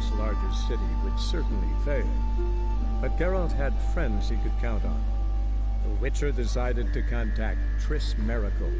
North's largest city would certainly fail. But Geralt had friends he could count on. The Witcher decided to contact Triss Miracle.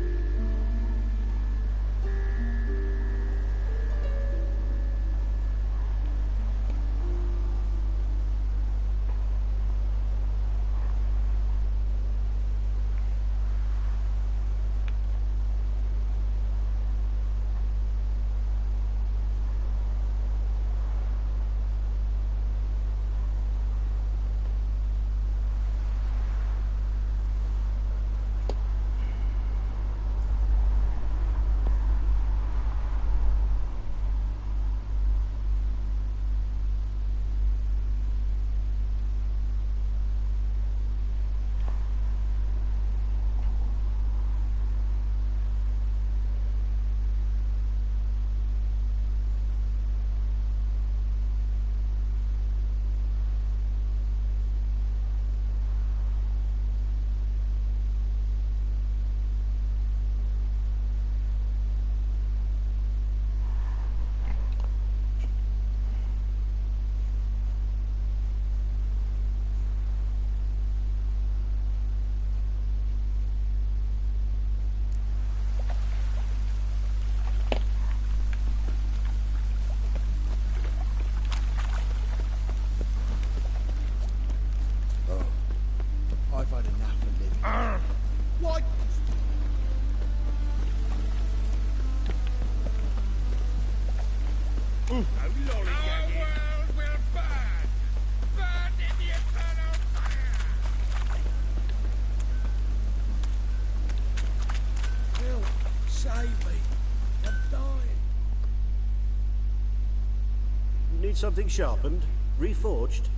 Need something sharpened? Reforged?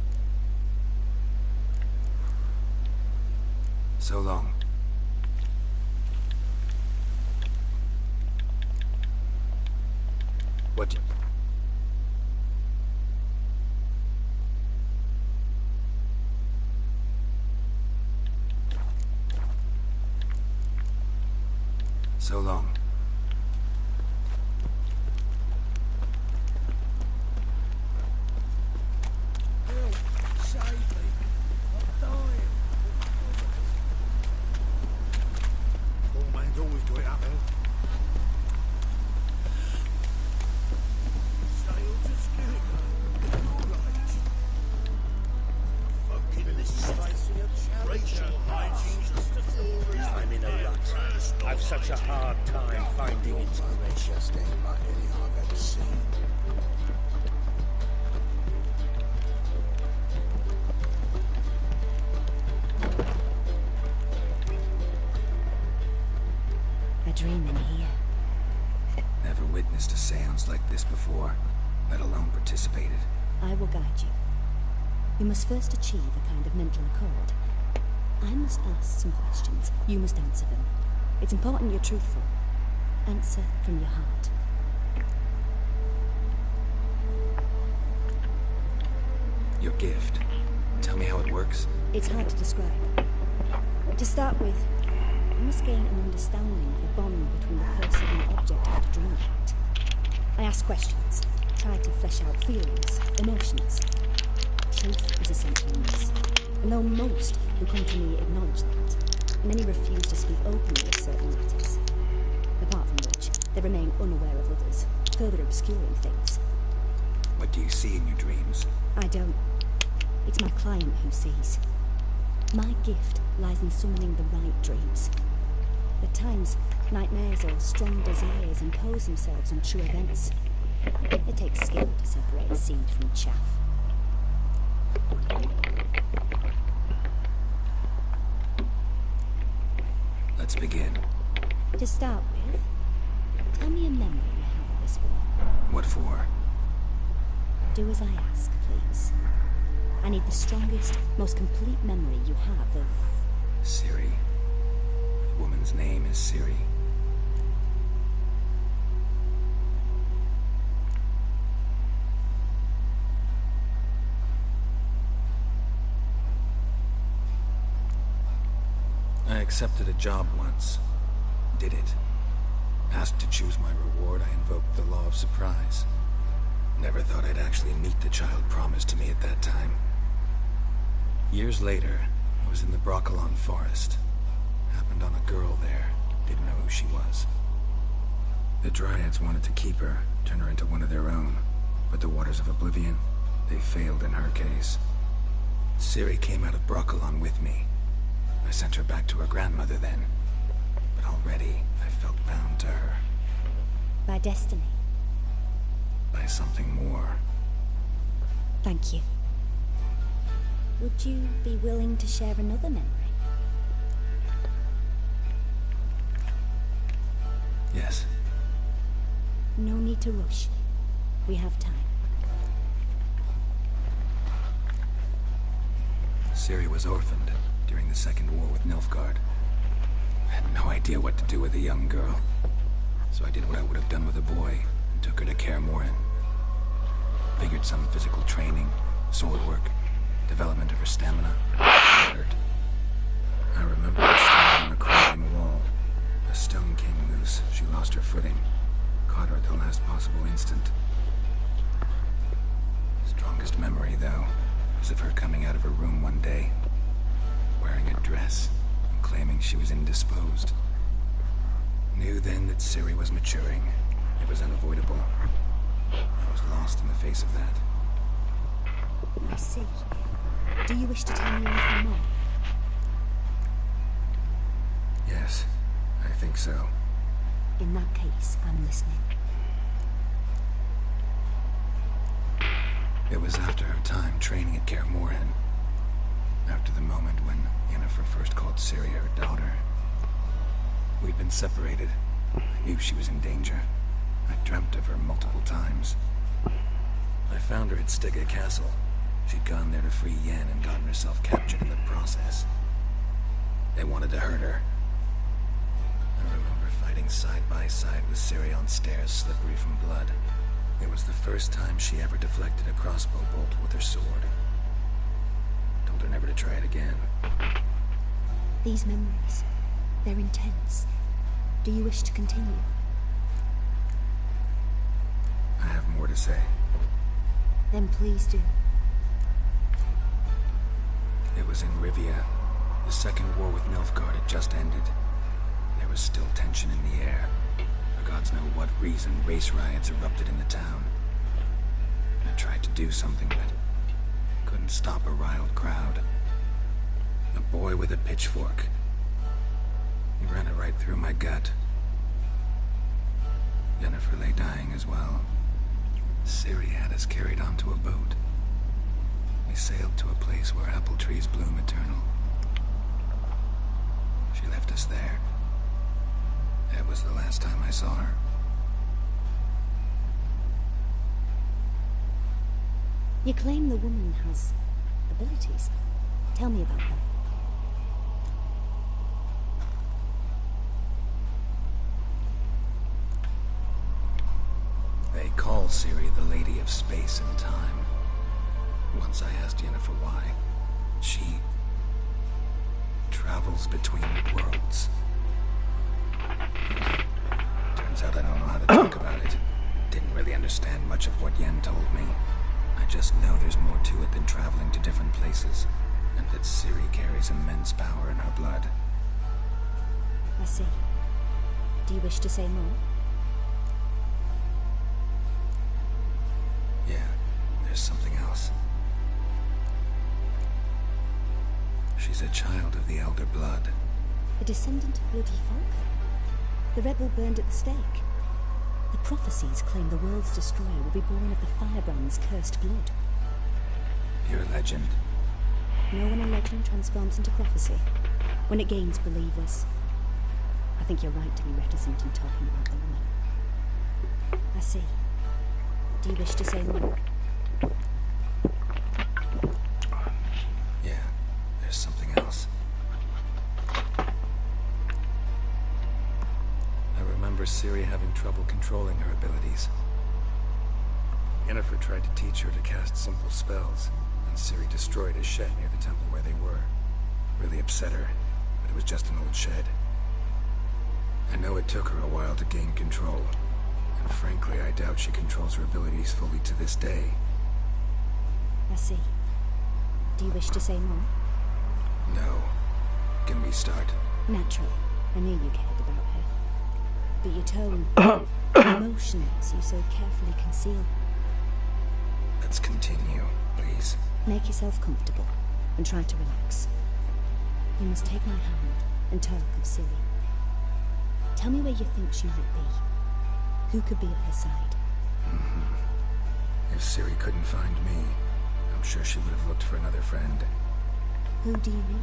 So long. What? So long. Dreaming here. Never witnessed a seance like this before, let alone participated. I will guide you. You must first achieve a kind of mental accord. I must ask some questions. You must answer them. It's important you're truthful. Answer from your heart. Your gift. Tell me how it works. It's hard to describe. To start with, you must gain an understanding of the bond between the person and the object of the dream about. I ask questions, try to flesh out feelings, emotions. Truth is essential in this. And though most who come to me acknowledge that, many refuse to speak openly of certain matters. Apart from which, they remain unaware of others, further obscuring things. What do you see in your dreams? I don't. It's my client who sees. My gift lies in summoning the right dreams. At times, nightmares or strong desires impose themselves on true events. It takes skill to separate seed from chaff. Let's begin. To start with, tell me a memory you have of this woman. What for? Do as I ask, please. I need the strongest, most complete memory you have of... Ciri. The woman's name is Ciri. I accepted a job once. Did it. Asked to choose my reward, I invoked the law of surprise. Never thought I'd actually meet the child promised to me at that time. Years later, I was in the Broccolon forest. Happened on a girl there. Didn't know who she was. The Dryads wanted to keep her, turn her into one of their own. But the Waters of Oblivion, they failed in her case. Ciri came out of Broccolon with me. I sent her back to her grandmother then. But already, I felt bound to her. By destiny. By something more. Thank you. Would you be willing to share another memory? Yes. No need to rush. We have time. Ciri was orphaned during the Second War with Nilfgaard. I had no idea what to do with a young girl. So I did what I would have done with a boy and took her to Kaer Morhen. Figured some physical training, sword work, development of her stamina. Hurt. I remember her standing on a crumbling wall. A stone came loose. She lost her footing. Caught her at the last possible instant. Strongest memory, though, is of her coming out of her room one day, wearing a dress and claiming she was indisposed. Knew then that Ciri was maturing. It was unavoidable. I was lost in the face of that. I see. Do you wish to tell me anything more? Yes, I think so. In that case, I'm listening. It was after her time training at Kaer Morhen. After the moment when Yennefer first called Ciri her daughter. We'd been separated. I knew she was in danger. I dreamt of her multiple times. I found her at Stygga Castle. She'd gone there to free Yen and gotten herself captured in the process. They wanted to hurt her. I remember fighting side by side with Ciri on stairs slippery from blood. It was the first time she ever deflected a crossbow bolt with her sword. Told her never to try it again. These memories, they're intense. Do you wish to continue? I have more to say. Then please do. It was in Rivia. The Second War with Nilfgaard had just ended. There was still tension in the air. For gods know what reason, race riots erupted in the town. I tried to do something, but couldn't stop a riled crowd. A boy with a pitchfork. He ran it right through my gut. Yennefer lay dying as well. Ciri had us carried onto a boat. We sailed to a place where apple trees bloom eternal. She left us there. That was the last time I saw her. You claim the woman has abilities. Tell me about them. They call Ciri the Lady of Space and Time. Once I asked Yennefer why. She travels between worlds. Turns out I don't know how to talk about it. Didn't really understand much of what Yen told me. I just know there's more to it than traveling to different places, and that Ciri carries immense power in her blood. I see. Do you wish to say more? Yeah, there's something else. She's a child of the Elder Blood. A descendant of bloody Falco. The rebel burned at the stake. The prophecies claim the world's destroyer will be born of the Firebrand's cursed blood. Pure legend. No one in legend transforms into prophecy when it gains believers. I think you're right to be reticent in talking about the woman. I see. Do you wish to say more? Yeah, there's something else. I remember Ciri having trouble controlling her abilities. Yennefer tried to teach her to cast simple spells, and Ciri destroyed a shed near the temple where they were. Really upset her, but it was just an old shed. I know it took her a while to gain control, And frankly, I doubt she controls her abilities fully to this day. I see. Do you wish to say more? No. Can we start? Naturally. I knew you cared about her. But your tone, the emotions you so carefully conceal. Let's continue, please. Make yourself comfortable and try to relax. You must take my hand and talk of Ciri. Tell me where you think she might be. Who could be at her side? If Ciri couldn't find me, I'm sure she would have looked for another friend. Who do you mean?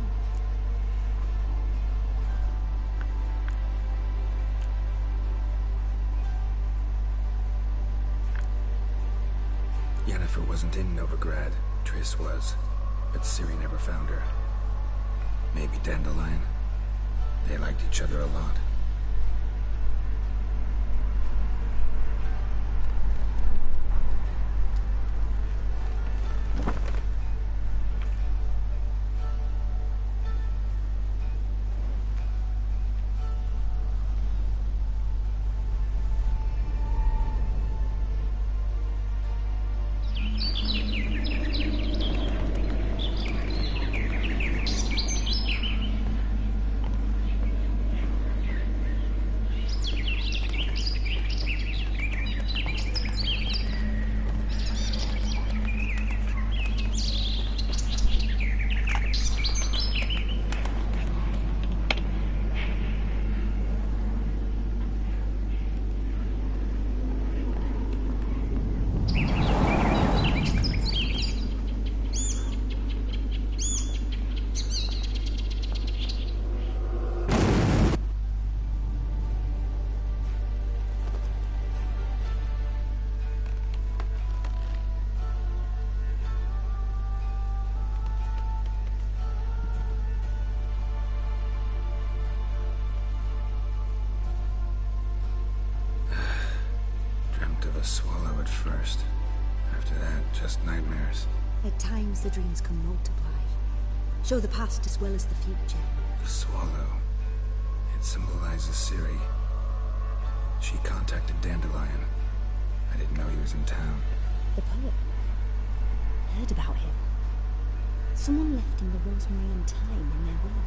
Yennefer wasn't in Novigrad. Triss was. But Ciri never found her. Maybe Dandelion. They liked each other a lot. A swallow at first. After that, just nightmares. At times the dreams can multiply. Show the past as well as the future. The swallow. It symbolizes Ciri. She contacted Dandelion. I didn't know he was in town. The poet. Heard about him. Someone left him the rosemary and thyme in their will.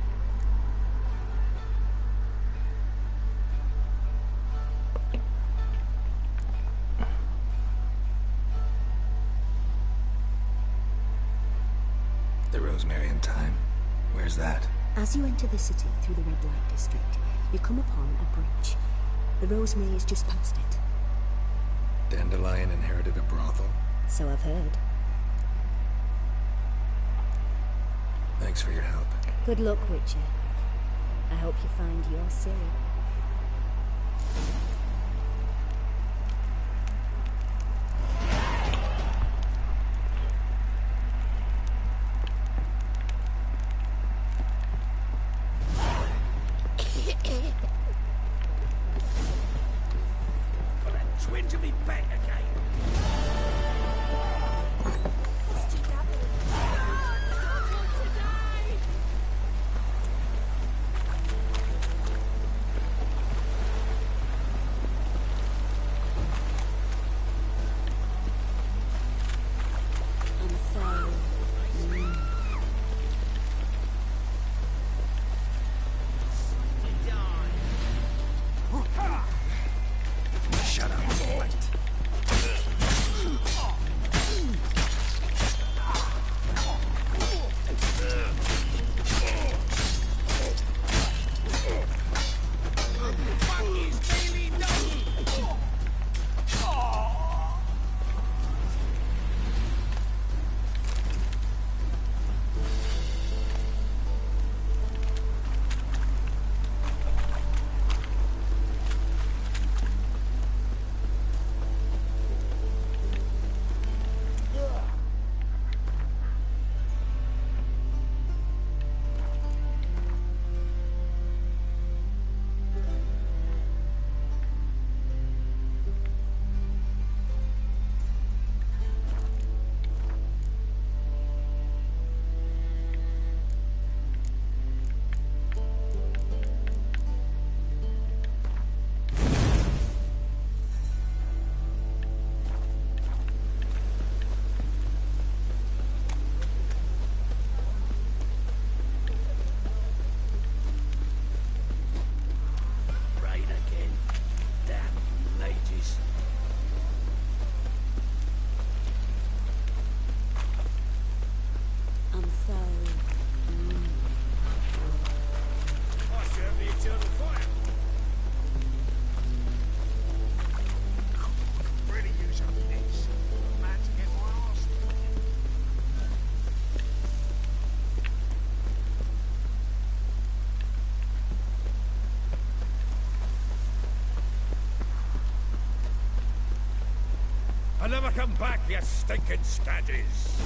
The rosemary and thyme? Where's that? As you enter the city through the red light district, you come upon a bridge. The rosemary is just past it. Dandelion inherited a brothel? So I've heard. Thanks for your help. Good luck, Witcher. I hope you find your Ciri. And never come back, you stinking staggies.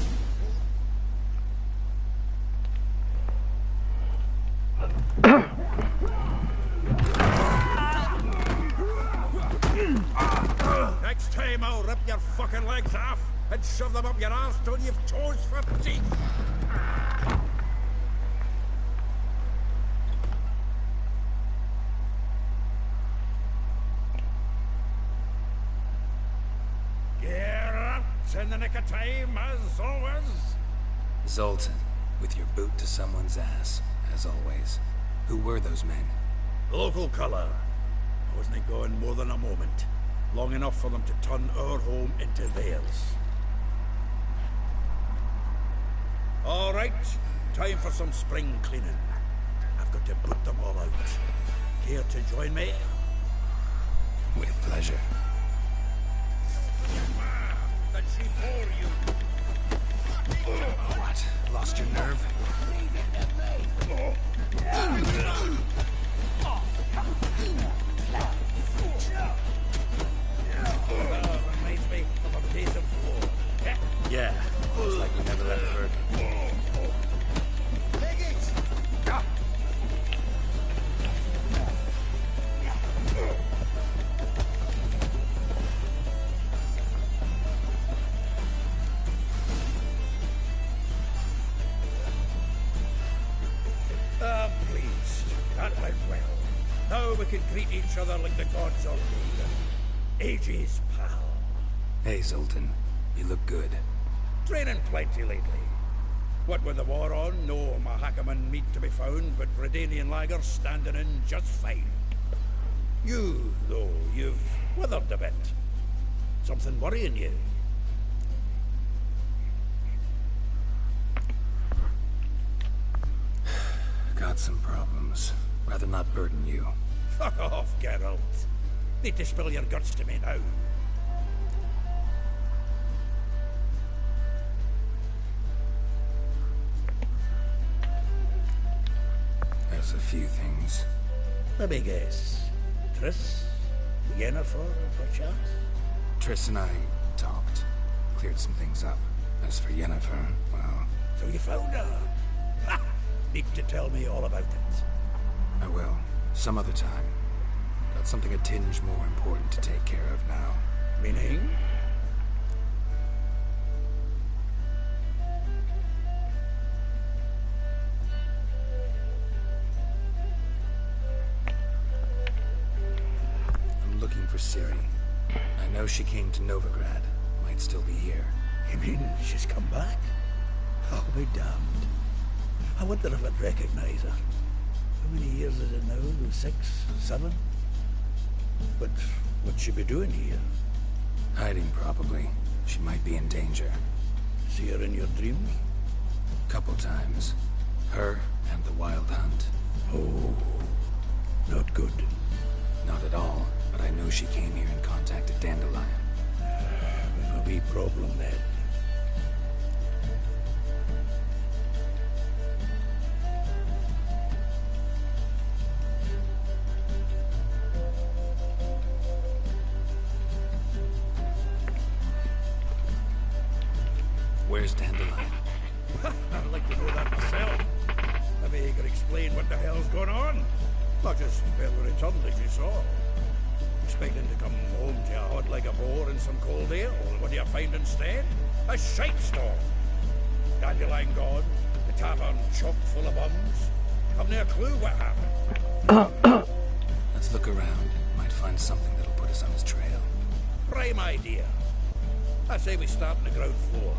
Next time I'll rip your fucking legs off and shove them up your arse till you've toes for teeth. In the nick of time, as always. Zoltan, with your boot to someone's ass, as always. Who were those men? Local colour. I wasn't going more than a moment. Long enough for them to turn our home into theirs. All right, time for some spring cleaning. I've got to put them all out. Care to join me? With pleasure. Did she bore you? What? Lost your nerve? Reminds me of a days of war. Yeah. Looks like we never left Bergen. I'm pleased. That went well. Now we can greet each other like the gods ordained. Ages, pal. Hey, Zoltan. You look good. Training plenty lately. What with the war on, no Mahakaman meat to be found, but Redanian lagers standing in just fine. You, though, you've withered a bit. Something worrying you? Got some problems. Rather not burden you. Fuck off, Geralt. Need to spill your guts to me now. There's a few things. Let me guess. Triss? Yennefer, perchance? Triss and I talked. Cleared some things up. As for Yennefer, well... So you found her? Ha! Need to tell me all about it. I will. Some other time. Got something a tinge more important to take care of now. Meaning? I'm looking for Ciri. I know she came to Novigrad. Might still be here. You mean she's come back? I'll be damned. I wonder if I'd recognize her. How many years is it now? 6, 7? But what'd she be doing here? Hiding, probably. She might be in danger. See her in your dreams? Couple times. Her and the Wild Hunt. Oh, not good. Not at all, but I know she came here and contacted Dandelion. We've a wee problem then. Where's Dandelion? I'd like to know that myself. Maybe you could explain what the hell's going on. Not just well returned as you saw. Expecting to come home to a hut like a boar and some cold ale. What do you find instead? A shite storm. Dandelion gone. The tavern chock full of bums. I've no clue what happened. Let's look around. Might find something that'll put us on his trail. Prime idea. I say we start on the ground floor.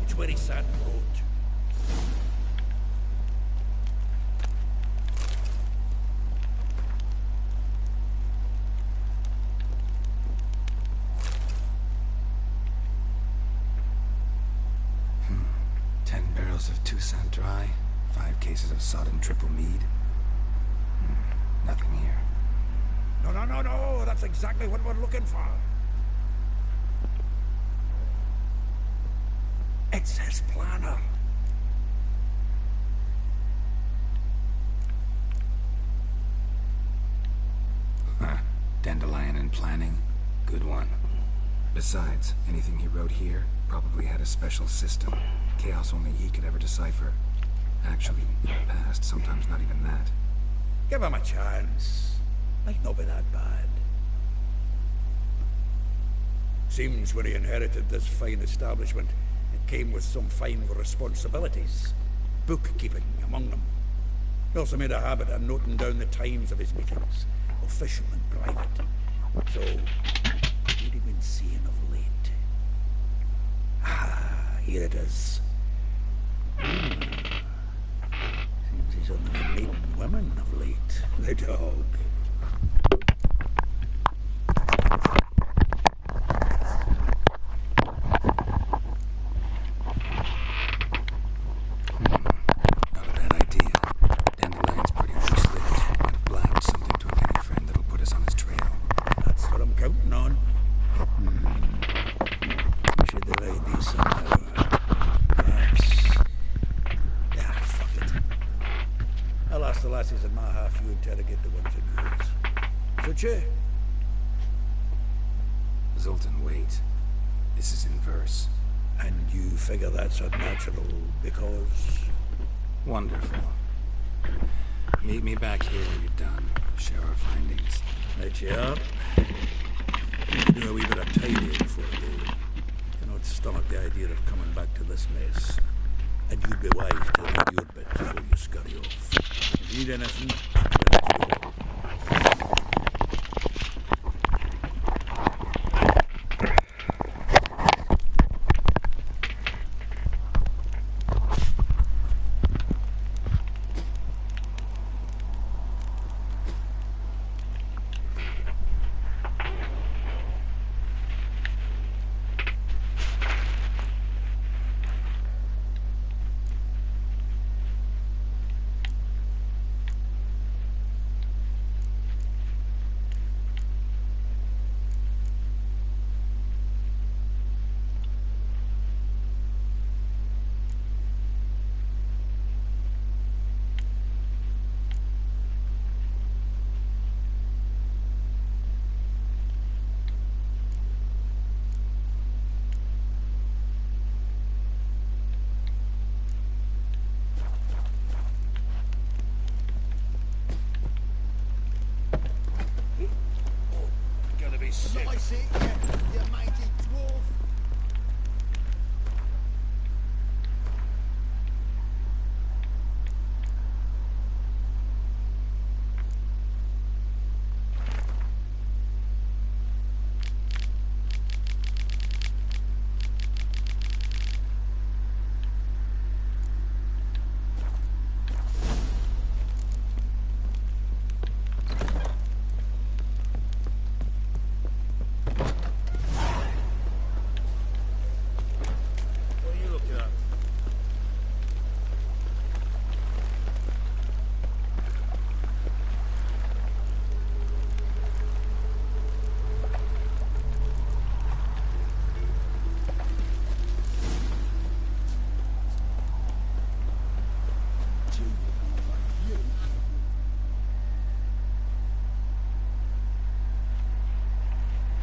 It's where he sat and wrote. Of Toussaint Dry, 5 cases of sodden triple mead. Nothing here. No, that's exactly what we're looking for. It's his planner. Huh. Dandelion and planning. Good one. Besides, anything he wrote here probably had a special system. Chaos only he could ever decipher. Actually, in the past, sometimes not even that. Give him a chance. Might not be that bad. Seems when he inherited this fine establishment, it came with some fine responsibilities. Bookkeeping among them. He also made a habit of noting down the times of his meetings, official and private. So, what had he been seeing of late? Ah, here it is. Seems he's only been meeting women of late. The dog. Not a bad idea. Dandelion's pretty loose lit. Might have blabbed something to a lady friend that'll put us on his trail. That's what I'm counting on. We should divide these somehow. Perhaps. Ah, fuck it. I'll ask the lassies in my half, you interrogate the ones in yours. Suche? Zoltan, wait. This is in verse. And you figure that's unnatural because... Wonderful. Meet me back here when you're done. Share our findings. Right you are. Do a wee bit of tidying before I go. Cannot stomach the idea of coming back to this mess. And you'd be wise to read your bit before you scurry off. If you need anything, you're next door.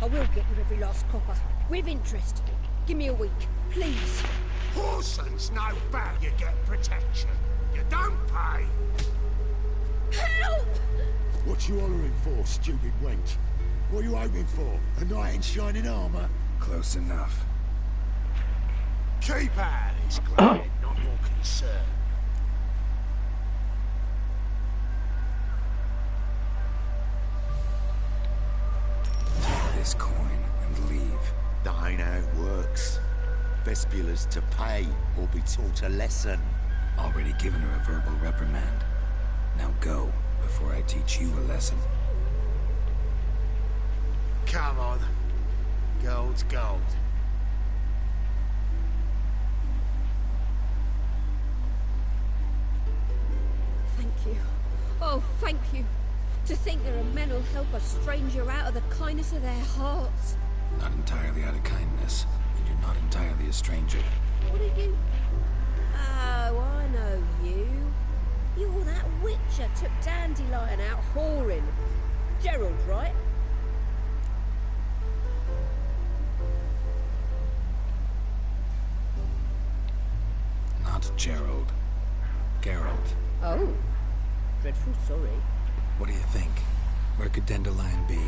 I will get you every last copper, with interest. Give me a week, please. Whoreson's no bad, you get protection. You don't pay. Help! What you hollering for, stupid wench? What are you hoping for? A knight in shining armour? Close enough. Keep out of this glade, not your concern. Take this coin and leave. That ain't how it works. Vespula's to pay or be taught a lesson. Already given her a verbal reprimand. Now go, before I teach you a lesson. Come on. Gold's gold. Thank you. Oh, thank you. To think there are men who'll help a stranger out of the kindness of their hearts. Not entirely out of kindness, and you're not entirely a stranger. What are you? Oh, I know you. You're that witcher took Dandelion out whoring. Gerald, right? Not Gerald. Geralt. Oh. Dreadful sorry. What do you think? Where could Dandelion be?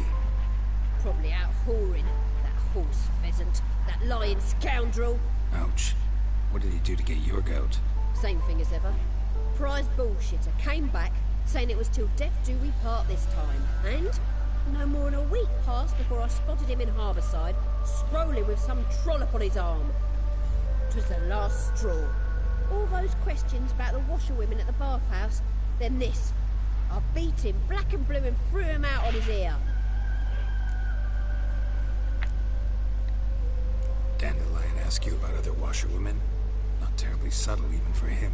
Probably out whoring. That horse pheasant. That lying scoundrel. Ouch. What did he do to get your goat? Same thing as ever. Prize bullshitter came back, saying it was till death do we part this time. And no more than a week passed before I spotted him in Harbourside, strolling with some trollop on his arm. 'Twas the last straw. All those questions about the washerwomen at the bathhouse, then this. I beat him black and blue and threw him out on his ear. Dandelion ask you about other washerwomen? Not terribly subtle even for him.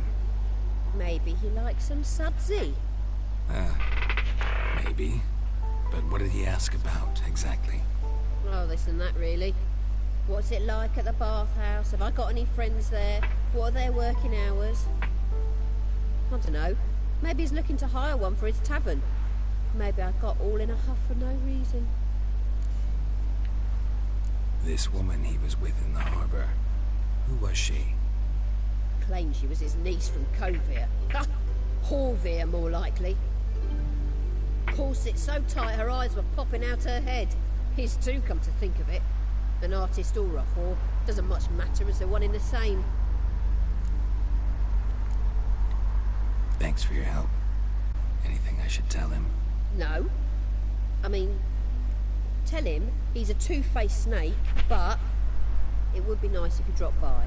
Maybe he likes some sudsy. Maybe. But what did he ask about, exactly? Oh, this and that, really. What's it like at the bathhouse? Have I got any friends there? What are their working hours? I don't know. Maybe he's looking to hire one for his tavern. Maybe I got all in a huff for no reason. This woman he was with in the harbor. Who was she? Claimed she was his niece from Kovir. Ha! Horvir, more likely. Corset so tight her eyes were popping out her head. His too, come to think of it. An artist or a whore. Doesn't much matter as they're one in the same. Thanks for your help. Anything I should tell him? No. I mean, tell him he's a two-faced snake, but it would be nice if he dropped by.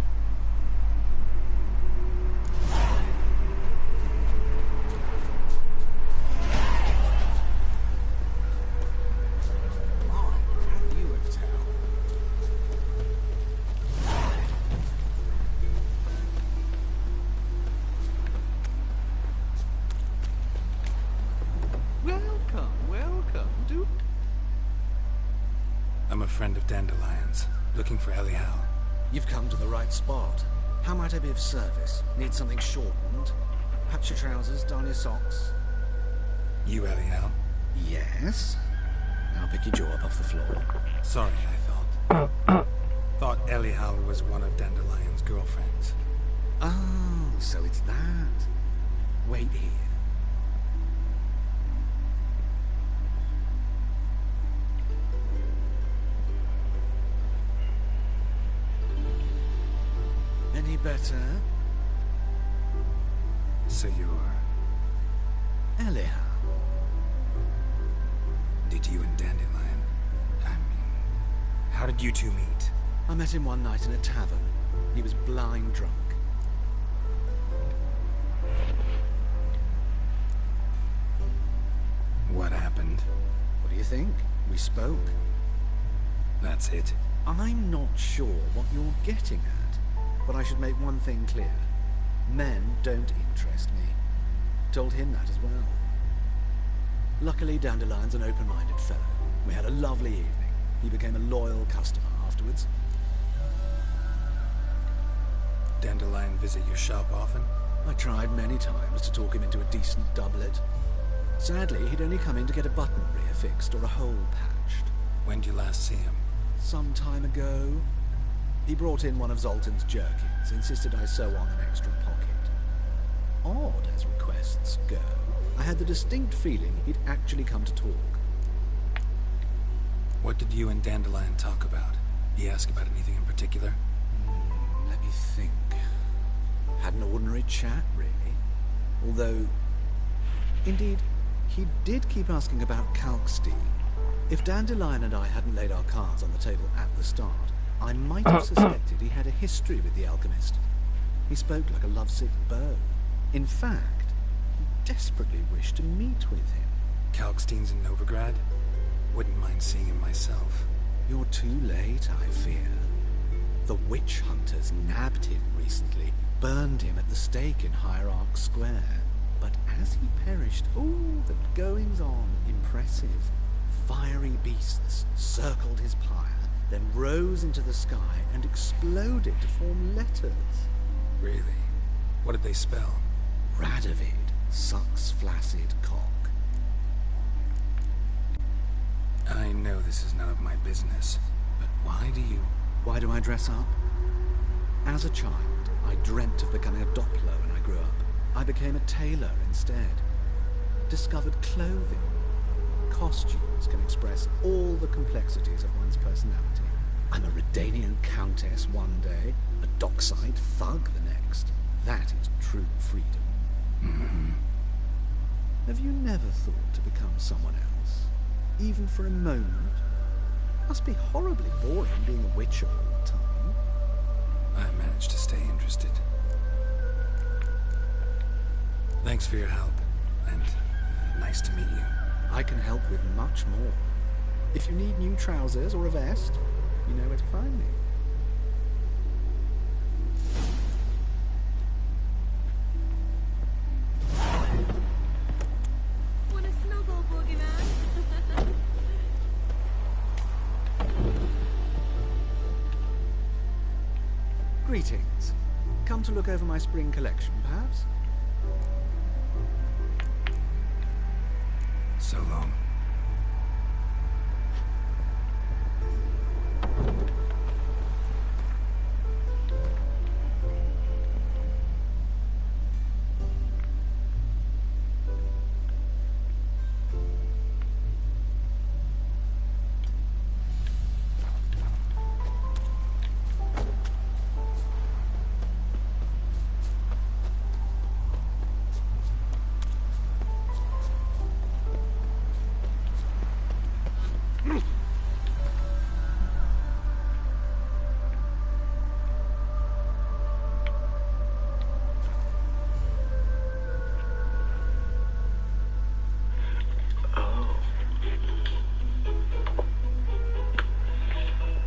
I'm a friend of Dandelion's, looking for Elial. You've come to the right spot. How might I be of service? Need something shortened? Patch your trousers, darn your socks. You Elial? Yes? I'll pick your jaw up off the floor. Sorry, I thought Elial was one of Dandelion's girlfriends. Oh, so it's that. Wait here. Any better? So you're... Elial. Did you and Dandelion... how did you two meet? I met him one night in a tavern. He was blind drunk. What happened? What do you think? We spoke. That's it? I'm not sure what you're getting at, but I should make one thing clear. Men don't interest me. Told him that as well. Luckily, Dandelion's an open-minded fellow. We had a lovely evening. He became a loyal customer afterwards. Dandelion visit your shop often? I tried many times to talk him into a decent doublet. Sadly, he'd only come in to get a button reaffixed or a hole patched. When did you last see him? Some time ago. He brought in one of Zoltan's jerkins, insisted I sew on an extra pocket. Odd as requests go, I had the distinct feeling he'd actually come to talk. What did you and Dandelion talk about? He asked about anything in particular? Let me think. Had an ordinary chat, really. Although, indeed, he did keep asking about Kalkstein. If Dandelion and I hadn't laid our cards on the table at the start, I might have suspected he had a history with the alchemist. He spoke like a lovesick beau. In fact, he desperately wished to meet with him. Kalkstein's in Novigrad? Wouldn't mind seeing him myself. You're too late, I fear. The witch hunters nabbed him recently, burned him at the stake in Hierarch Square. But as he perished, the goings-on impressive. Fiery beasts circled his pyre, then rose into the sky and exploded to form letters. Really? What did they spell? Radovid sucks flaccid cock. I know this is none of my business, but why do you... Why do I dress up? As a child, I I dreamt of becoming a Doppler when I grew up. I became a tailor instead. Discovered clothing. Costumes can express all the complexities of one's personality. I'm a Redanian countess one day, a dockside thug the next. That is true freedom. Mm-hmm. Have you never thought to become someone else? Even for a moment? Must be horribly boring being a witcher all the time. I managed to stay interested. Thanks for your help, and nice to meet you. I can help with much more. If you need new trousers or a vest, you know where to find me. Want a snuggle, boogeyman? Greetings. Come to look over my spring collection, perhaps? So long.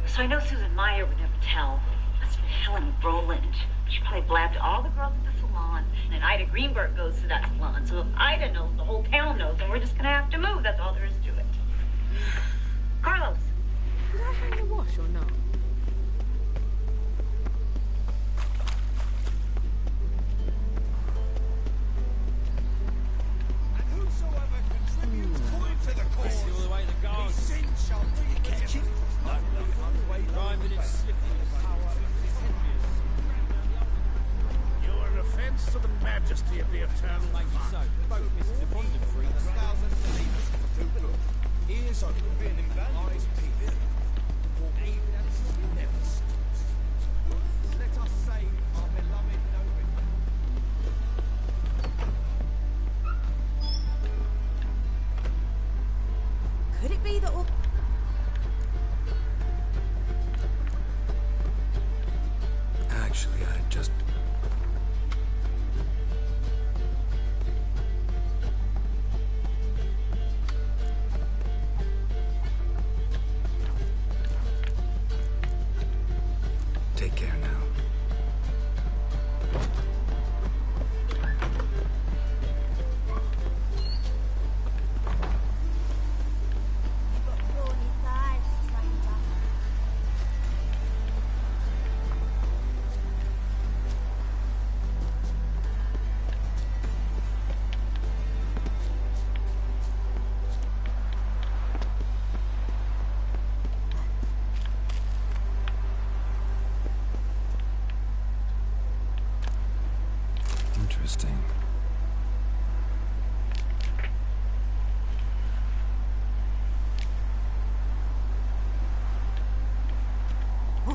So I know Susan Meyer would never tell. That's Helen Rowland. She probably blabbed to all the girls at the salon. And Ida Greenberg goes to that salon. So if Ida knows, the whole town knows, and we're just gonna have to move. That's all there is to it. Carlos. Did I hang the wash or not? To the majesty of the eternal so, both Mrs. Abundant free, 1,000 believers. Ears open, eyes peeled. Never stops. Let us save our beloved nobody. Could it be that all... Actually, I just... Take care now. Interesting. You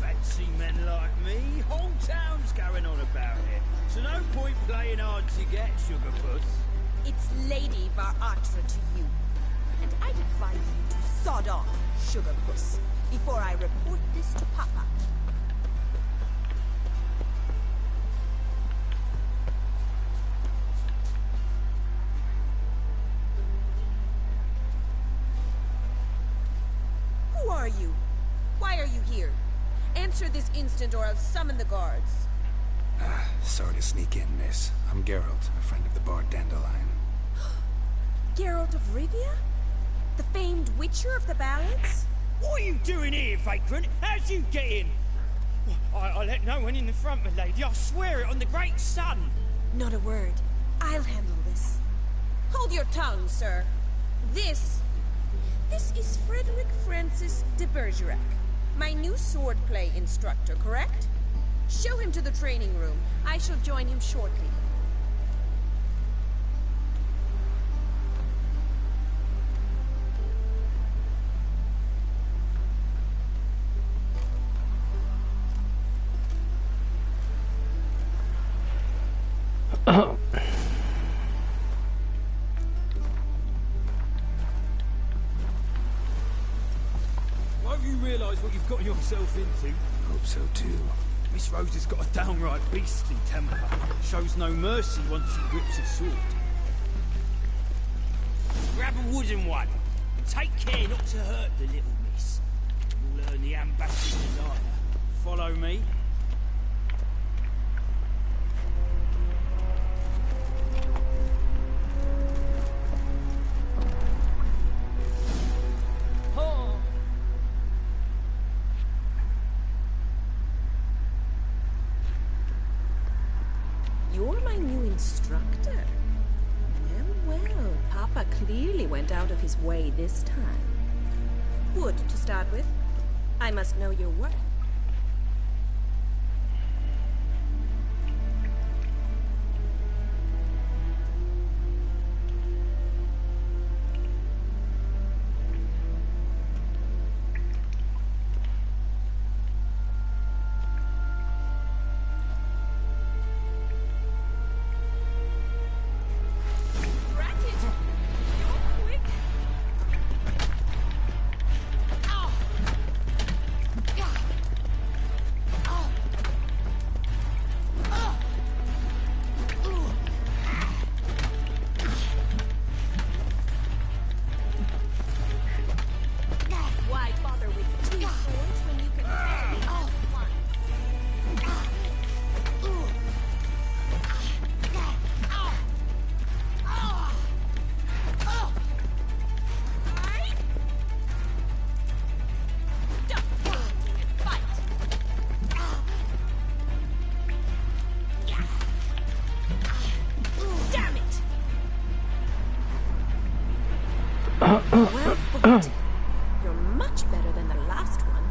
fancy men like me? Whole town's going on about it. So no point playing hard to get, sugar puss. It's Lady Varatra to you. And I'd advise you to sod off, sugar puss, before I report this to Papa. Who are you? Why are you here? Answer this instant or I'll summon the guards. Sorry to sneak in, miss. I'm Geralt, a friend of the bard Dandelion. Geralt of Rivia? The famed witcher of the ballads? What are you doing here, vagrant? How'd you get in? I let no one in the front, my lady. I swear it on the great sun. Not a word. I'll handle this. Hold your tongue, sir. This is Frederick Francis de Bergerac, My new swordplay instructor, correct? Show him to the training room. I shall join him shortly. Won't you realise what you've got yourself into? Hope so too. Miss Rose has got a downright beastly temper. Shows no mercy once she grips a sword. Grab a wooden one. And take care not to hurt the little miss. You'll earn the ambassador's desire. Follow me. You're my new instructor. Well, Papa clearly went out of his way this time. Good to start with. I must know your worth. Well, you're much better than the last one.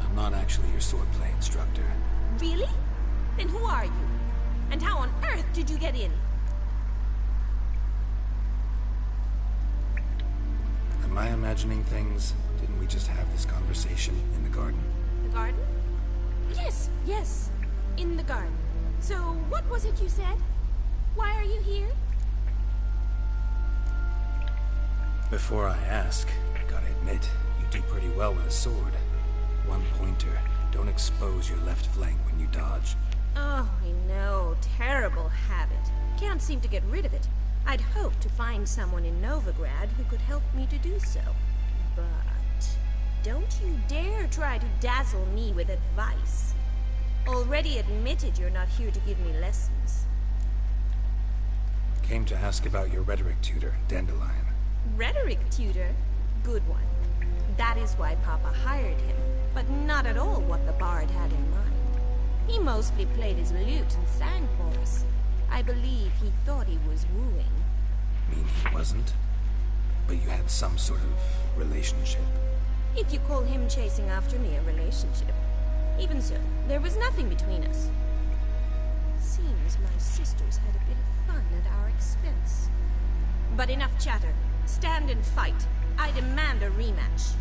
I'm not actually your swordplay instructor. Really? Then who are you? And how on earth did you get in? Am I imagining things? Didn't we just have this conversation in the garden? The garden? Yes. In the garden. So, what was it you said? Why are you here? Before I ask, gotta admit, you do pretty well with a sword. One pointer. Don't expose your left flank when you dodge. Oh, I know. Terrible habit. Can't seem to get rid of it. I'd hoped to find someone in Novigrad who could help me to do so. But don't you dare try to dazzle me with advice. Already admitted you're not here to give me lessons. Came to ask about your rhetoric tutor, Dandelion. Rhetoric tutor? Good one. That is why Papa hired him, but not at all what the bard had in mind. He mostly played his lute and sang for us. I believe he thought he was wooing. Mean he wasn't? But you had some sort of relationship. If you call him chasing after me a relationship. Even so, there was nothing between us. Seems my sisters had a bit of fun at our expense. But enough chatter. Stand and fight. I demand a rematch.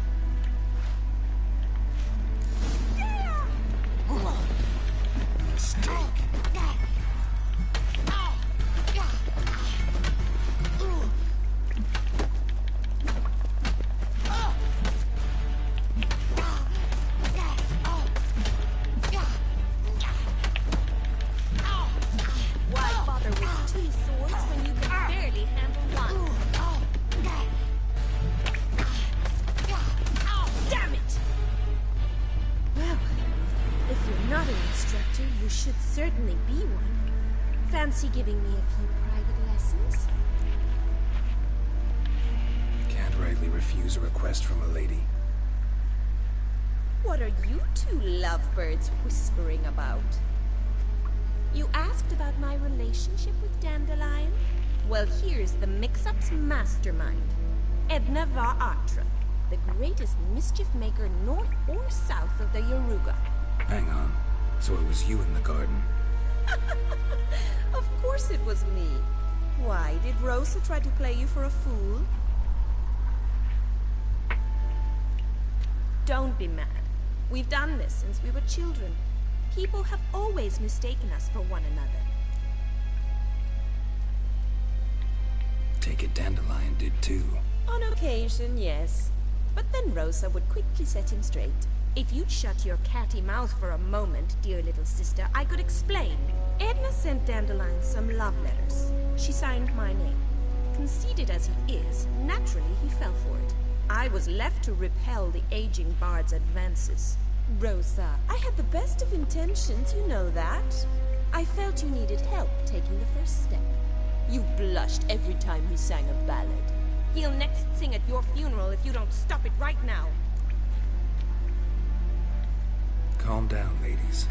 Mistake. Why bother with two swords when you can barely handle one? Damn it! Well, if you're not an instructor, you should certainly be one. Fancy giving me a few private lessons? Can't rightly refuse a request from a lady. What are you two lovebirds whispering about? You asked about my relationship with Dandelion? Well, here's the mix-up's mastermind, Edna var Atra. the greatest mischief maker north or south of the Yaruga. Hang on. So it was you in the garden? Of course it was me. Why, did Rosa try to play you for a fool? Don't be mad. We've done this since we were children. People have always mistaken us for one another. Take it Dandelion did too. On occasion, yes. But then Rosa would quickly set him straight. If you'd shut your catty mouth for a moment, dear little sister, I could explain. Edna sent Dandelion some love letters. She signed my name. Conceited as he is, naturally he fell for it. I was left to repel the aging bard's advances. Rosa, I had the best of intentions, you know that. I felt you needed help taking the first step. You blushed every time he sang a ballad. He'll next sing at your funeral if you don't stop it right now. Calm down, ladies.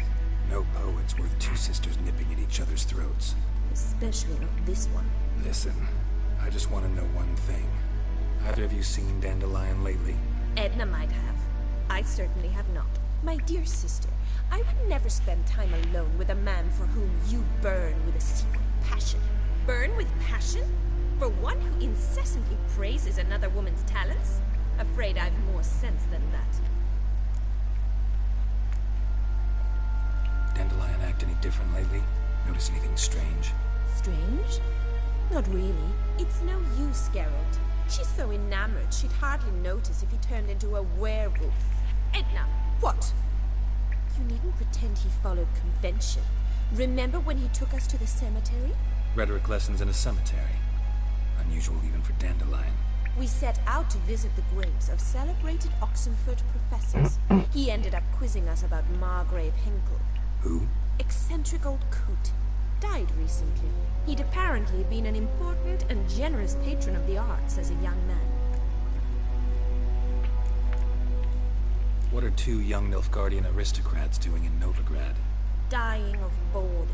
No poet's worth two sisters nipping at each other's throats. Especially not this one. Listen, I just want to know one thing. Either of you seen Dandelion lately? Edna might have. I certainly have not. My dear sister, I would never spend time alone with a man for whom you burn with a secret passion. Burn with passion? For one who incessantly praises another woman's talents? Afraid I've more sense than that. Dandelion act any different lately? Notice anything strange? Strange? Not really. It's no use, Geralt. She's so enamored she'd hardly notice if he turned into a werewolf. Edna, what? You needn't pretend he followed convention. Remember when he took us to the cemetery? Rhetoric lessons in a cemetery. Unusual even for Dandelion. We set out to visit the graves of celebrated Oxenford professors. He ended up quizzing us about Margrave Henkel. Who? Eccentric old coot. Died recently. He'd apparently been an important and generous patron of the arts as a young man. What are two young Nilfgaardian aristocrats doing in Novigrad? Dying of boredom.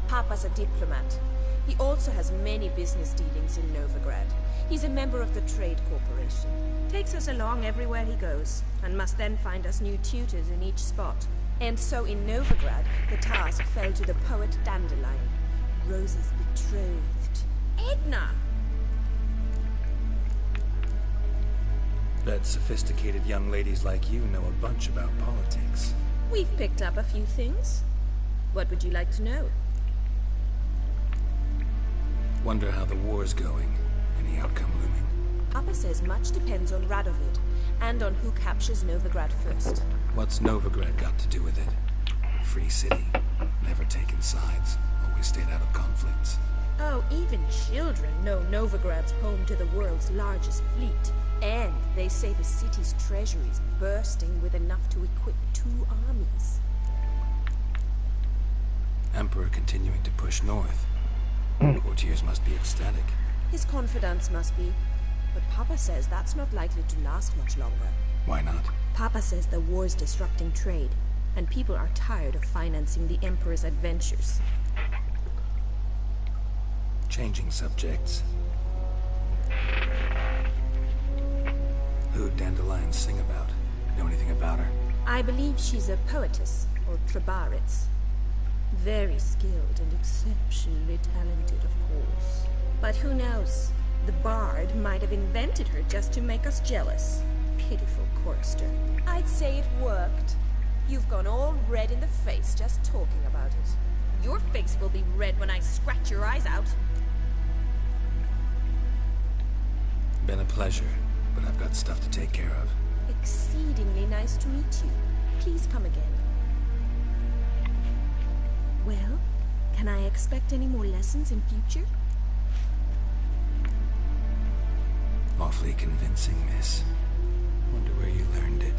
Papa's a diplomat. He also has many business dealings in Novigrad. He's a member of the Trade Corporation. Takes us along everywhere he goes, and must then find us new tutors in each spot. And so in Novigrad, the task fell to the poet Dandelion, Rosa's betrothed. Edna! Bet sophisticated young ladies like you know a bunch about politics. We've picked up a few things. What would you like to know? Wonder how the war's going. Any outcome looming? Papa says much depends on Radovid, and on who captures Novigrad first. What's Novigrad got to do with it? Free city. Never taken sides. Always stayed out of conflicts. Oh, even children know Novigrad's home to the world's largest fleet. And they say the city's treasury is bursting with enough to equip 2 armies. Emperor continuing to push north. Courtiers must be ecstatic. His confidants must be. But Papa says that's not likely to last much longer. Why not? Papa says the war's disrupting trade, and people are tired of financing the Emperor's adventures. Changing subjects. Who'd Dandelion sing about? Know anything about her? I believe she's a poetess, or Trebaritz. Very skilled and exceptionally talented, of course. But who knows? The bard might have invented her just to make us jealous. Pitiful chorister. I'd say it worked. You've gone all red in the face just talking about it. Your face will be red when I scratch your eyes out. Been a pleasure, but I've got stuff to take care of. Exceedingly nice to meet you. Please come again. Well, can I expect any more lessons in future? Awfully convincing, miss. Wonder where you learned it.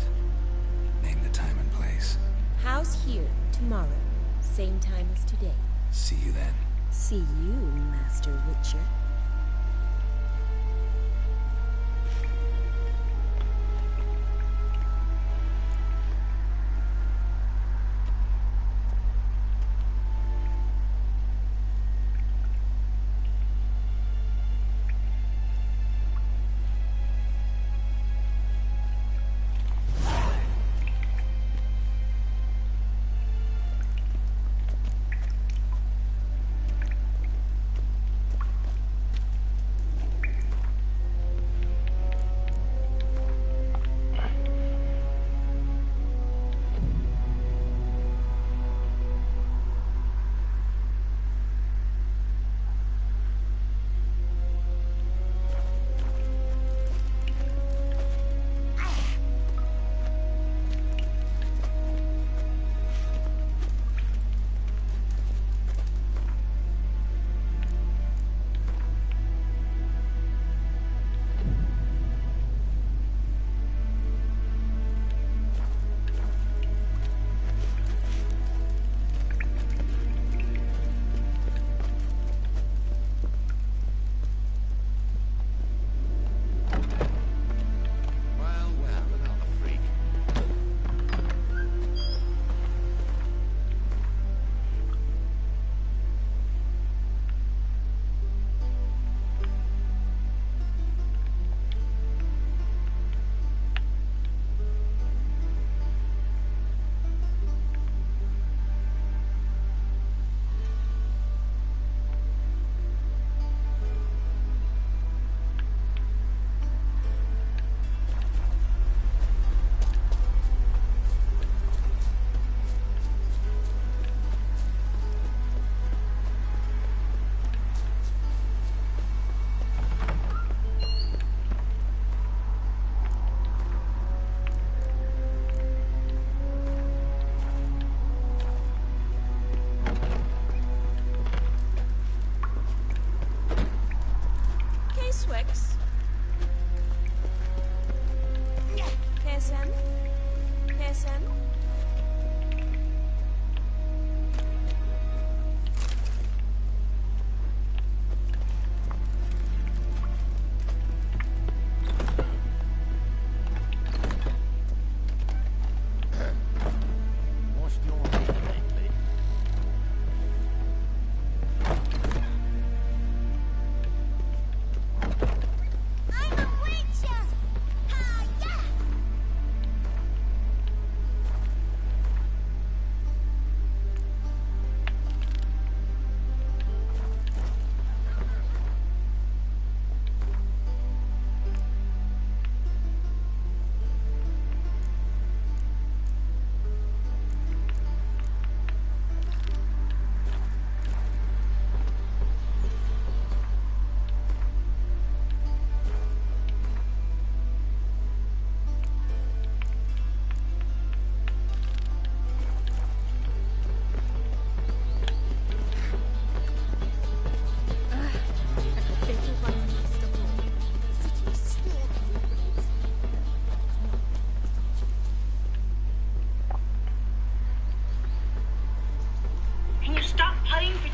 Name the time and place. House here, tomorrow. Same time as today. See you then. See you, Master Witcher.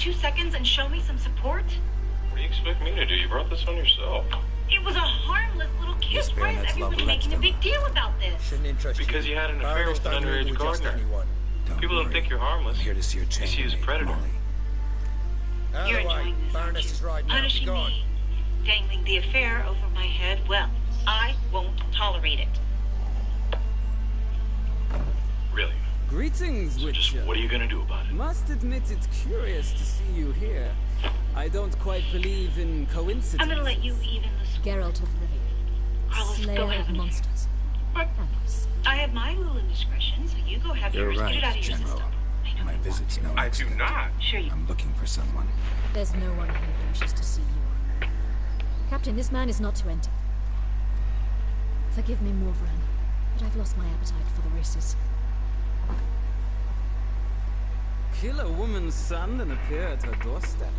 2 seconds and show me some support? What do you expect me to do? You brought this on yourself. It was a harmless little kiss. Yes, Why is Baronet's everybody love making a big deal about this? Shouldn't interest Because you. you had an affair Baroness with an don't underage rule with just gardener. anyone. People don't think you're harmless. I'm here to see your They see you as a chambermaid, predator. Molly. Out of You're the way. enjoying this, aren't Baroness you? is right now. Be Punishing gone. me, dangling the affair over my head. Well, I won't tolerate it. Really? Greetings, So just Witcher. what are you gonna do about it? Must admit it's curious to see you here. I don't quite believe in coincidences. I'm gonna let you even the score. Geralt of Rivia, Carlos, go slayer have of it. monsters. But I have my little indiscretion, so you go have You're yours. Get it out right, of your General. system. I know My you visit's no I do accident. not. Sure you. I'm looking for someone. There's no one here who wishes to see you. Captain, this man is not to enter. Forgive me, Morvran, but I've lost my appetite for the races. Kill a woman's son and appear at her doorstep.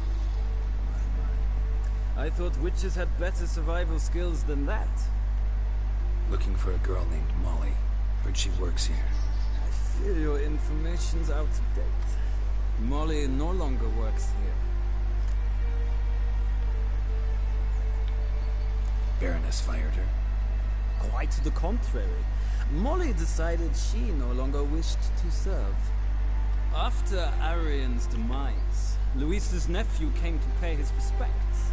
I thought witches had better survival skills than that. Looking for a girl named Molly. Heard she works here. I fear your information's out of date. Molly no longer works here. Baroness fired her. Quite the contrary. Molly decided she no longer wished to serve. After Arian's demise, Luis's nephew came to pay his respects.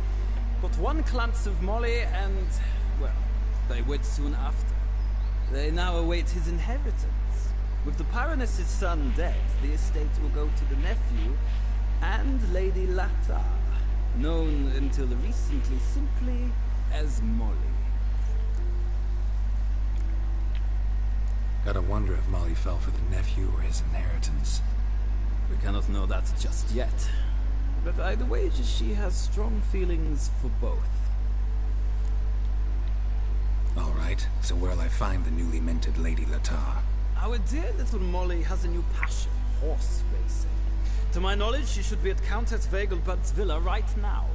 But one glance of Molly and, well, they wed soon after. They now await his inheritance. With the Baroness's son dead, the estate will go to the nephew and Lady Latta, known until recently simply as Molly. Gotta wonder if Molly fell for the nephew or his inheritance. We cannot know that just yet. But either wager she has strong feelings for both. All right, so where'll I find the newly minted Lady Latta? Our dear little Molly has a new passion, horse racing. To my knowledge, she should be at Countess Vegelbud's villa right now.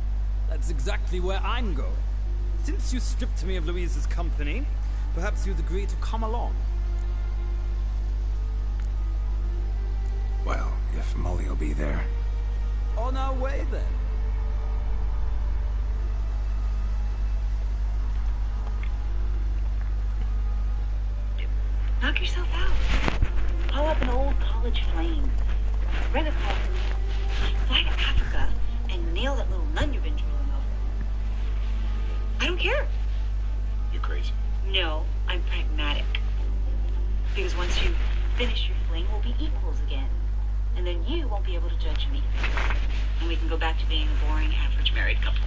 That's exactly where I'm going. Since you stripped me of Louise's company, perhaps you'd agree to come along. Well, if Molly will be there. On our way, then. Knock yourself out. Call up an old college flame. Rent a car. Fly to Africa and nail that little nun you've been drooling over. I don't care. You're crazy. No, I'm pragmatic. Because once you finish your fling, we'll be equals again. And then you won't be able to judge me. And we can go back to being a boring, average married couple.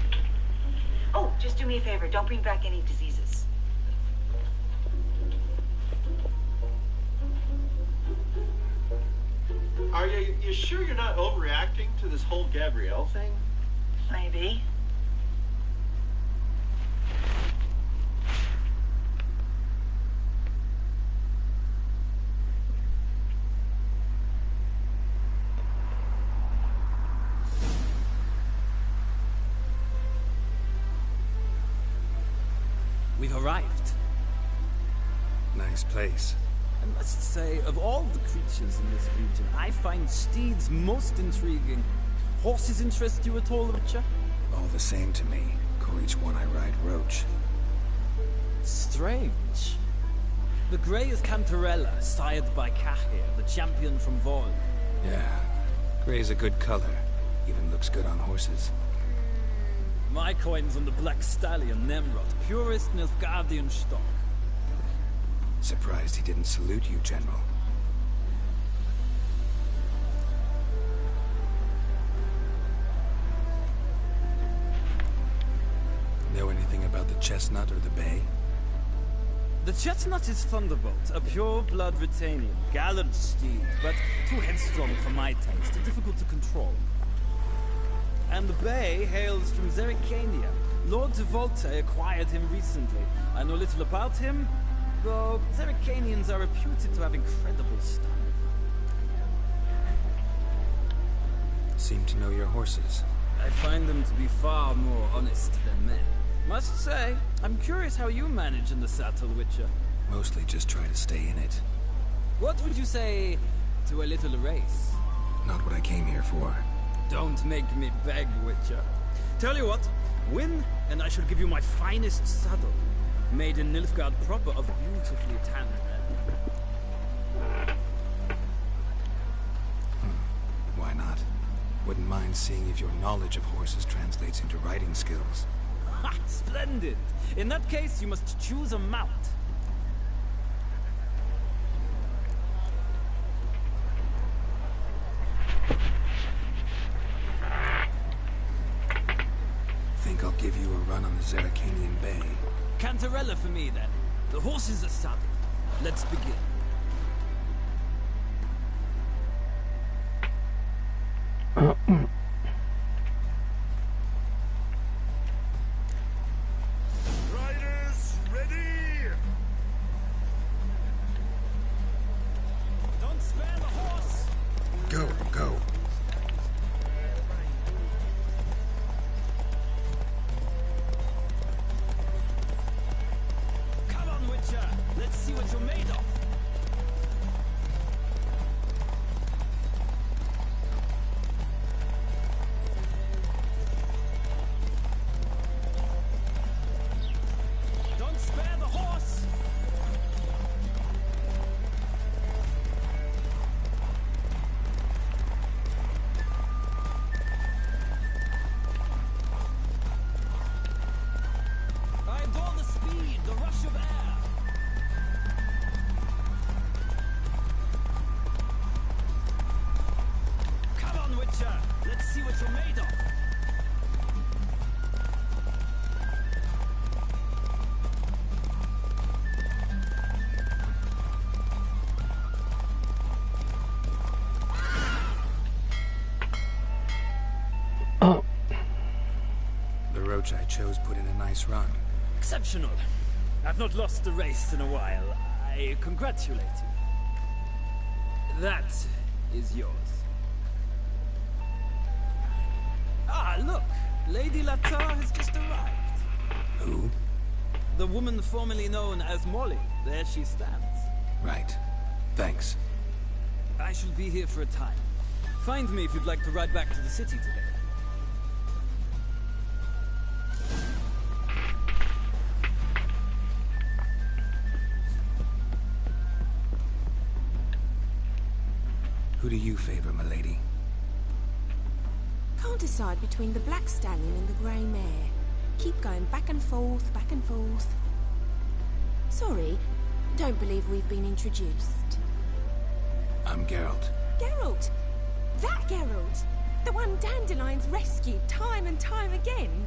Oh, just do me a favor. Don't bring back any diseases. Are you sure you're not overreacting to this whole Gabrielle thing? Maybe. We've arrived. Nice place. I must say, of all the creatures in this region, I find steeds most intriguing. Horses interest you at all, Witcher? All the same to me. Call each one I ride Roach. Strange. The grey is Cantarella, sired by Cahir, the champion from Vol. Yeah. Gray's a good color. Even looks good on horses. My coin's on the Black Stallion, Nemrod, purest Nilfgaardian stock. Surprised he didn't salute you, General. Know anything about the chestnut or the bay? The chestnut is Thunderbolt, a pure-blood Retanian, gallant steed, but too headstrong for my taste, difficult to control. And the bay hails from Zerrikania. Lord de Volte acquired him recently. I know little about him, though Zerrikanians are reputed to have incredible stamina. Seem to know your horses. I find them to be far more honest than men. Must say, I'm curious how you manage in the saddle, Witcher. Mostly just try to stay in it. What would you say to a little race? Not what I came here for. Don't make me beg, Witcher. Tell you what, win, and I shall give you my finest saddle, made in Nilfgaard proper of beautifully tanned leather. Why not? Wouldn't mind seeing if your knowledge of horses translates into riding skills. Ha! Splendid! In that case, you must choose a mount. Think I'll give you a run on the Zeracanian Bay. Cantarella for me, then. The horses are saddled. Let's begin. Riders, ready! Don't spare the horse! Go, go. Come on, Witcher! Let's see what you're made of! Don't spare the horse! I adore the speed, the rush of air. Come on, Witcher. Let's see what you're made of. The roach I chose put in a nice run. Exceptional. I've not lost a race in a while. I congratulate you. That is yours. Ah, look! Lady Latar has just arrived. Who? The woman formerly known as Molly. There she stands. Right. Thanks. I shall be here for a time. Find me if you'd like to ride back to the city today. Who do you favor, milady? Can't decide between the black stallion and the grey mare. Keep going back and forth, back and forth. Sorry, don't believe we've been introduced. I'm Geralt. Geralt! That Geralt! The one Dandelion's rescued time and time again.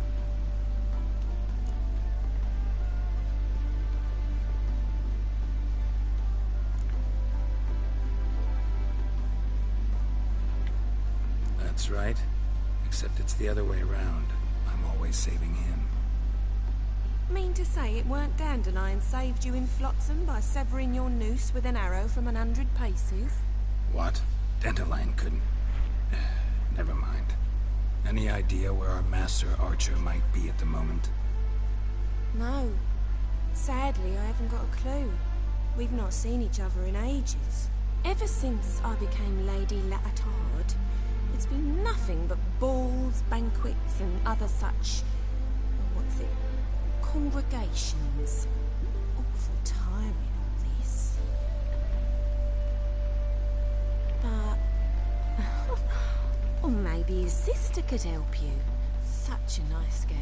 That's right. Except it's the other way around. I'm always saving him. Mean to say it weren't Dandelion saved you in Flotsam by severing your noose with an arrow from 100 paces? What? Dandelion couldn't... Never mind. Any idea where our master archer might be at the moment? No. Sadly, I haven't got a clue. We've not seen each other in ages. Ever since I became Lady Latard, it's been nothing but balls, banquets, and other such... what's it? Congregations. Awful tiring, all this. But... or maybe his sister could help you. Such a nice girl.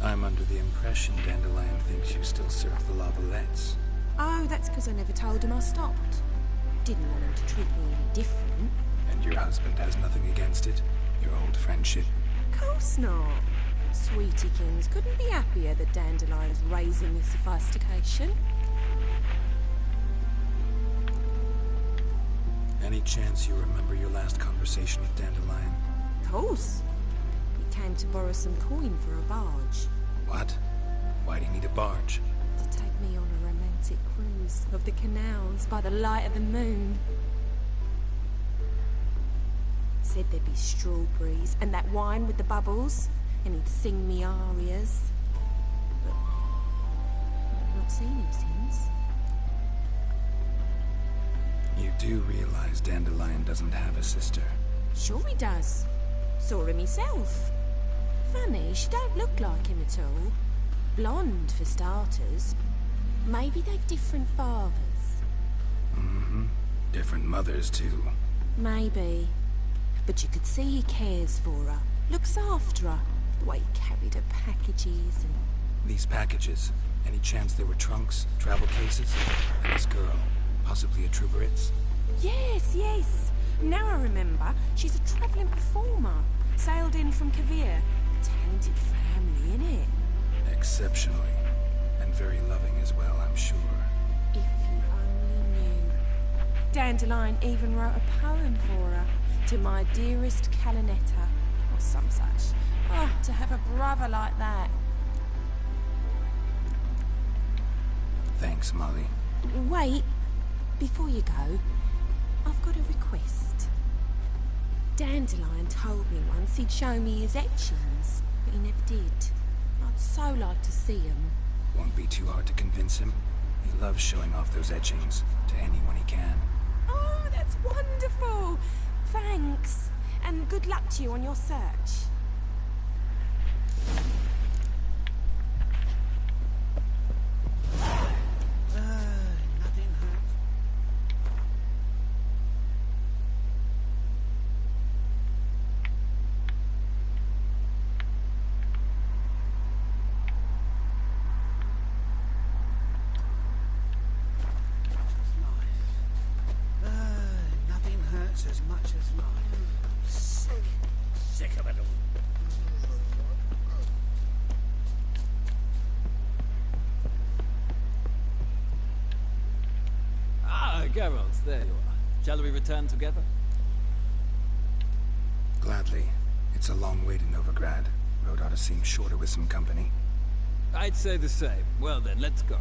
I'm under the impression Dandelion thinks you still serve the Lavalettes. Oh, that's because I never told him I stopped. Didn't want him to treat me any different. And your husband has nothing against it? Your old friendship? Course not. Sweetiekins couldn't be happier that Dandelion's raising this sophistication. Any chance you remember your last conversation with Dandelion? Course. He came to borrow some coin for a barge. What? Why do you need a barge? To take me on a romantic cruise of the canals by the light of the moon. Said there'd be strawberries and that wine with the bubbles, and he'd sing me arias. But not seen him since. You do realize Dandelion doesn't have a sister? Sure he does. Saw him myself. Funny, she don't look like him at all. Blonde, for starters. Maybe they've different fathers. Mm-hmm. Different mothers, too. Maybe. But you could see he cares for her. Looks after her. The way he carried her packages and... These packages, any chance they were trunks, travel cases? And this girl, possibly a Truberitz? Yes, yes. Now I remember, she's a travelling performer. Sailed in from Kavir. Talented family, innit? Exceptionally. And very loving as well, I'm sure. If you only knew. Dandelion even wrote a poem for her. To my dearest Calinetta. Or some such. Oh, to have a brother like that. Thanks, Molly. Wait. Before you go, I've got a request. Dandelion told me once he'd show me his etchings, but he never did. I'd so like to see them. Won't be too hard to convince him. He loves showing off those etchings to anyone he can. Oh, that's wonderful! Thanks. And good luck to you on your search. Nothing hurts. Nothing hurts as much as life. Sick of it all. Ah, Geralt, there you are. Shall we return together? Gladly. It's a long way to Novigrad. Road ought to seem shorter with some company. I'd say the same. Well then, let's go.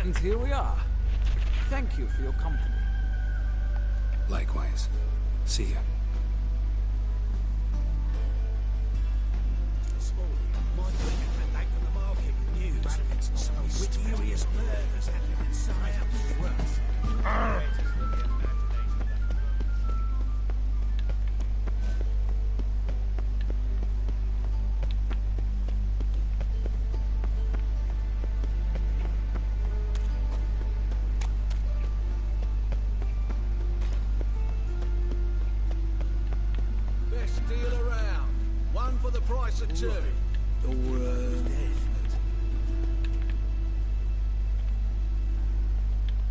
And here we are. Thank you for your company. Likewise. See ya. This morning, my friend came back from the market with news. Some mysterious murders happening inside house. Best deal around. One for the price of two.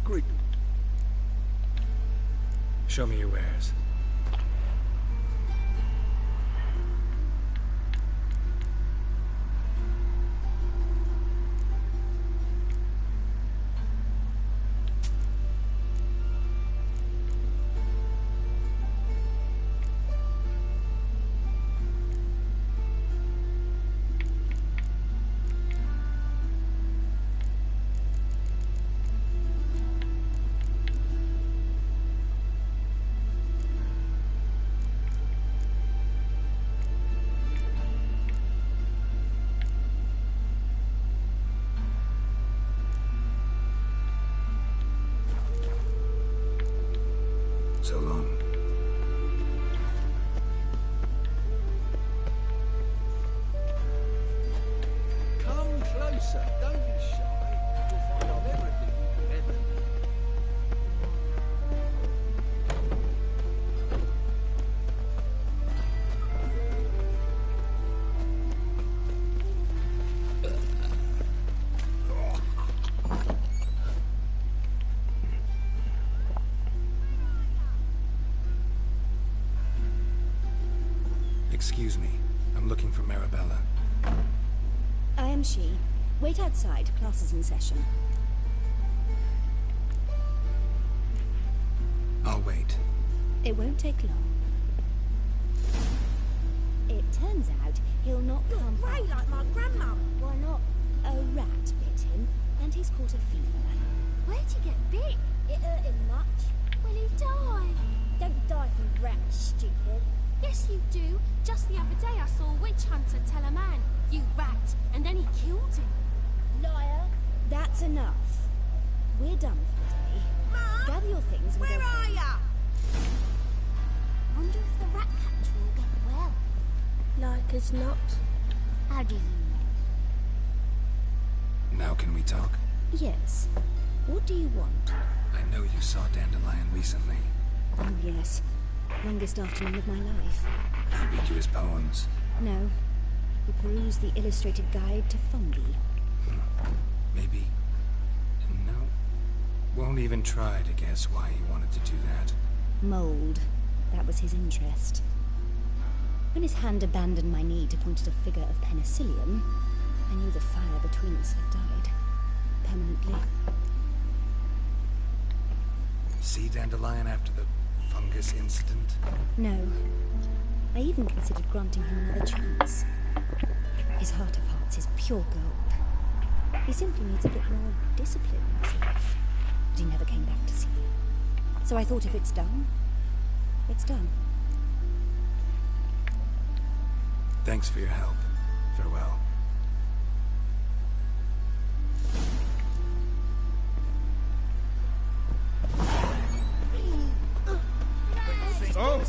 Great. Show me your wares. So long. closer. Don't be shy. You'll find out everything you ever need. Excuse me. I'm looking for Marabella. I am she. Wait outside. Class is in session. I'll wait. It won't take long. It turns out he'll not come Grey like my grandma. Why not? A rat bit him, and he's caught a fever. Where'd he get bit? It hurt him much. Will he die? Don't die from rats, stupid. Yes, you do. Just the other day I saw a witch hunter tell a man, "You rat," and then he killed him. Liar. That's enough. We're done for the day. Mum, gather your things and where go are home. ya? Wonder if the rat catcher will get well. Like as not. How do you know? Now can we talk? Yes. What do you want? I know you saw Dandelion recently. Oh, yes. Longest afternoon of my life. I read you his poems. No. We perused the illustrated guide to fungi. Maybe. No. Won't even try to guess why he wanted to do that. Mold. That was his interest. When his hand abandoned my knee to point at a figure of penicillium, I knew the fire between us had died. Permanently. See Dandelion after the fungus incident? No. I even considered granting him another chance. His heart of hearts is pure gold. He simply needs a bit more discipline in his life. But he never came back to see me. So I thought if it's done, it's done. Thanks for your help. Farewell. Oh!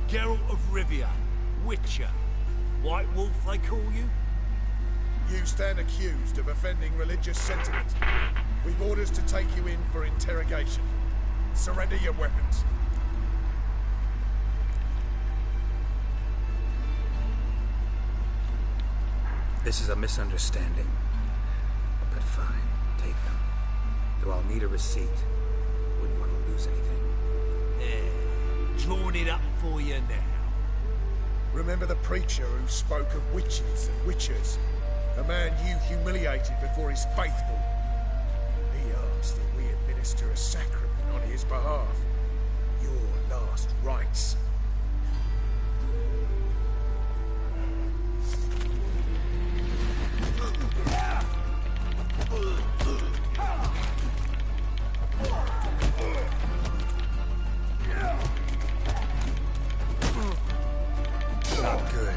Geralt of Rivia, Witcher. White Wolf, they call you? You stand accused of offending religious sentiment. We've orders to take you in for interrogation. Surrender your weapons. This is a misunderstanding. But fine, take them. Though I'll need a receipt. Wouldn't want to lose anything. Yeah, drawing it up for you now. Remember the preacher who spoke of witches and witchers? The man you humiliated before his faithful. He asked that we administer a sacrament on his behalf. Your last rites. Not good.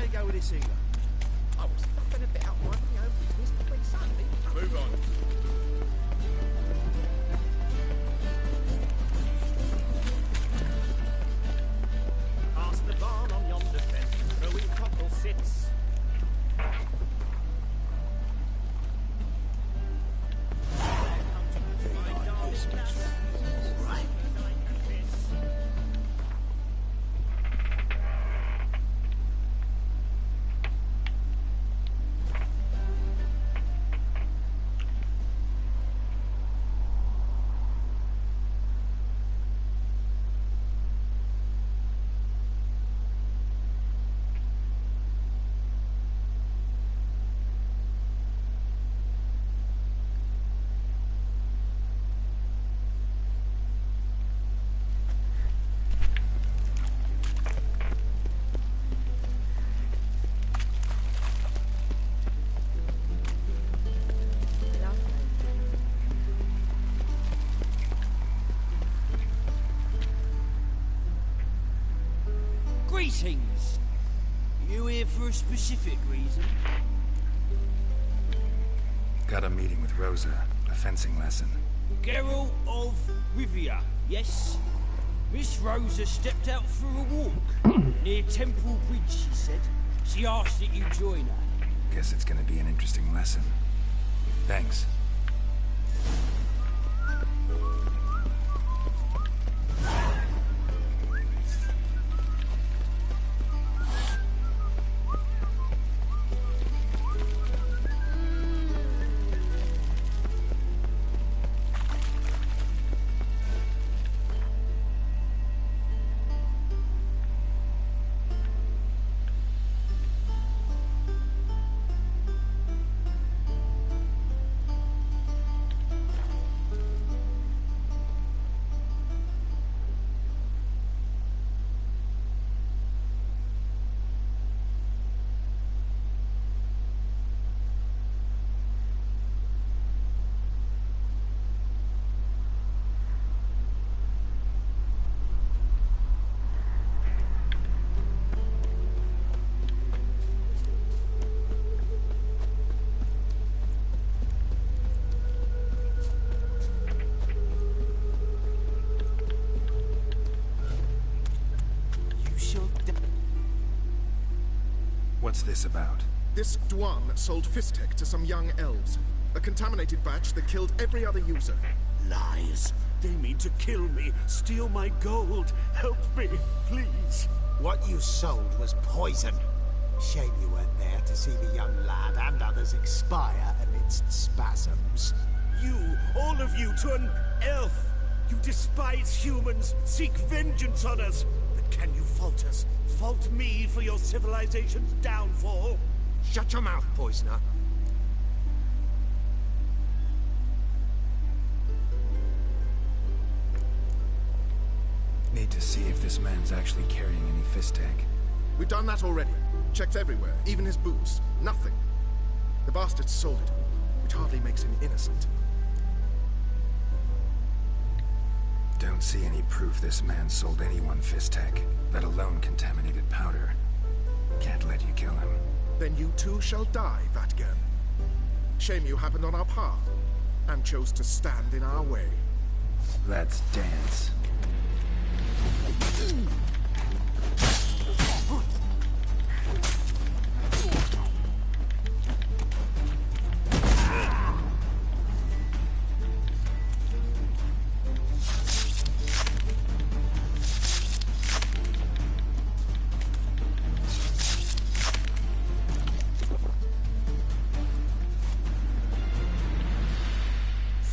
you go with this here? I was nothing about one, you know, business between Sunday. Move on. Past the barn on yonder fence, throwing cockle sits. Greetings. You here for a specific reason? Got a meeting with Rosa, a fencing lesson. Geralt of Rivia, yes? Miss Rosa stepped out for a walk. Near Temple Bridge, she said. She asked that you join her. Guess it's gonna be an interesting lesson. Thanks. What's this about? This Dwan sold Fistek to some young elves. A contaminated batch that killed every other user. Lies. They mean to kill me, steal my gold. Help me, please. What you sold was poison. Shame you weren't there to see the young lad and others expire amidst spasms. You, all of you, to an elf. You despise humans, seek vengeance on us. But can you fault us? Fault me for your civilization's downfall? Shut your mouth, poisoner. Need to see if this man's actually carrying any Fistek. We've done that already. Checked everywhere, even his boots. Nothing. The bastard sold it, which hardly makes him innocent. Don't see any proof this man sold anyone Fistek, let alone contaminated powder. Can't let you kill him. Then you too shall die, Vatgern. Shame you happened on our path, and chose to stand in our way. Let's dance.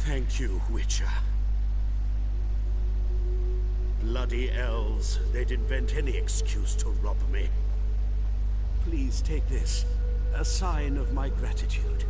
Thank you, Witcher. Bloody elves. They'd invent any excuse to rob me. Please take this. A sign of my gratitude.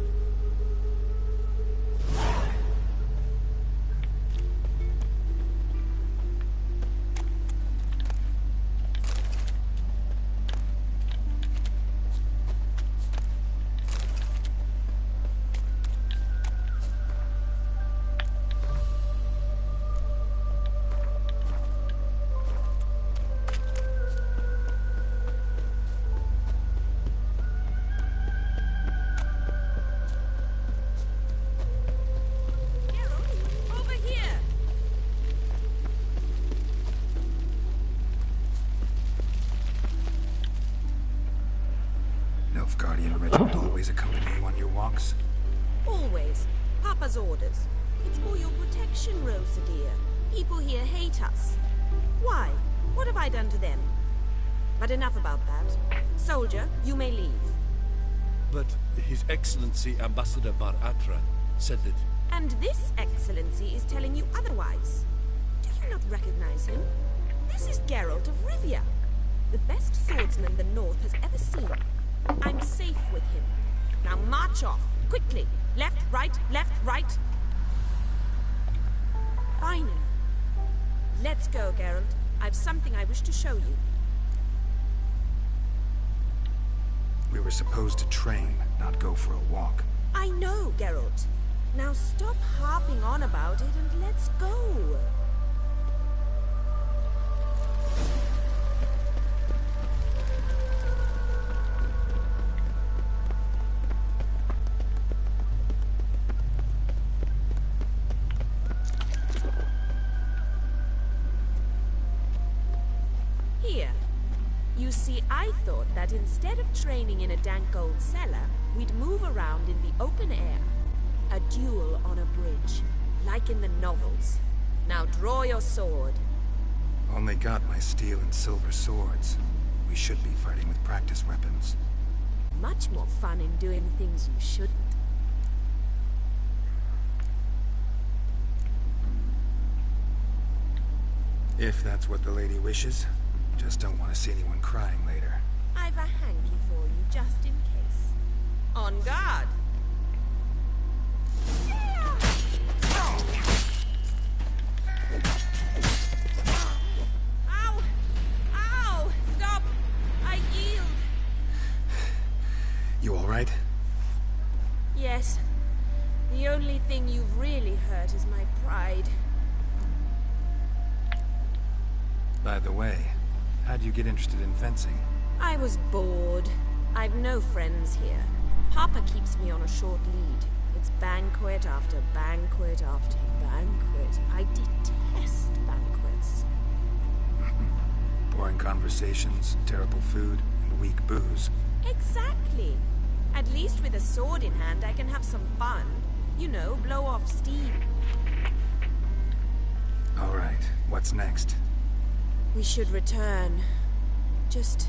Nilfgaardian regiment always accompany you on your walks? Always. Papa's orders. It's for your protection, Rosa dear. People here hate us. Why? What have I done to them? But enough about that. Soldier, you may leave. But His Excellency Ambassador Bar Atra said that... And this Excellency is telling you otherwise. Do you not recognize him? This is Geralt of Rivia, the best swordsman the North has ever seen. I'm safe with him. Now march off, quickly. Left, right, left, right. Finally. Let's go, Geralt. I've something I wish to show you. We were supposed to train, not go for a walk. I know, Geralt. Now stop harping on about it and let's go. Here. You see, I thought that instead of training in a dank old cellar, we'd move around in the open air. A duel on a bridge, like in the novels. Now draw your sword. Only got my steel and silver swords. We should be fighting with practice weapons. Much more fun in doing things you shouldn't. If that's what the lady wishes. Just don't want to see anyone crying later. I've a hanky for you, just in case. On guard! Ow! Ow! Stop! I yield! You alright? Yes. The only thing you've really hurt is my pride. By the way, how'd you get interested in fencing? I was bored. I've no friends here. Papa keeps me on a short lead. It's banquet after banquet after banquet. I detest banquets. Boring conversations, terrible food, and weak booze. Exactly. At least with a sword in hand, I can have some fun. You know, blow off steam. Alright, what's next? We should return. Just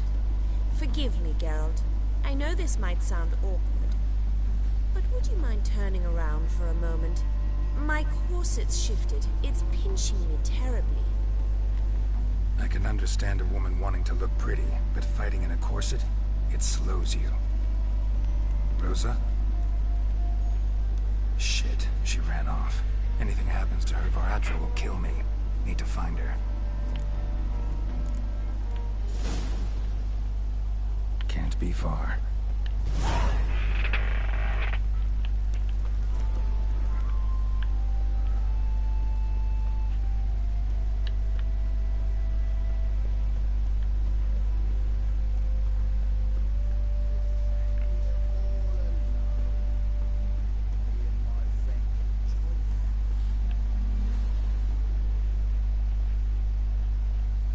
forgive me, Geralt. I know this might sound awkward, but would you mind turning around for a moment? My corset's shifted. It's pinching me terribly. I can understand a woman wanting to look pretty, but fighting in a corset, it slows you. Rosa? Shit, she ran off. Anything happens to her, Varatra will kill me. Need to find her. Can't be far.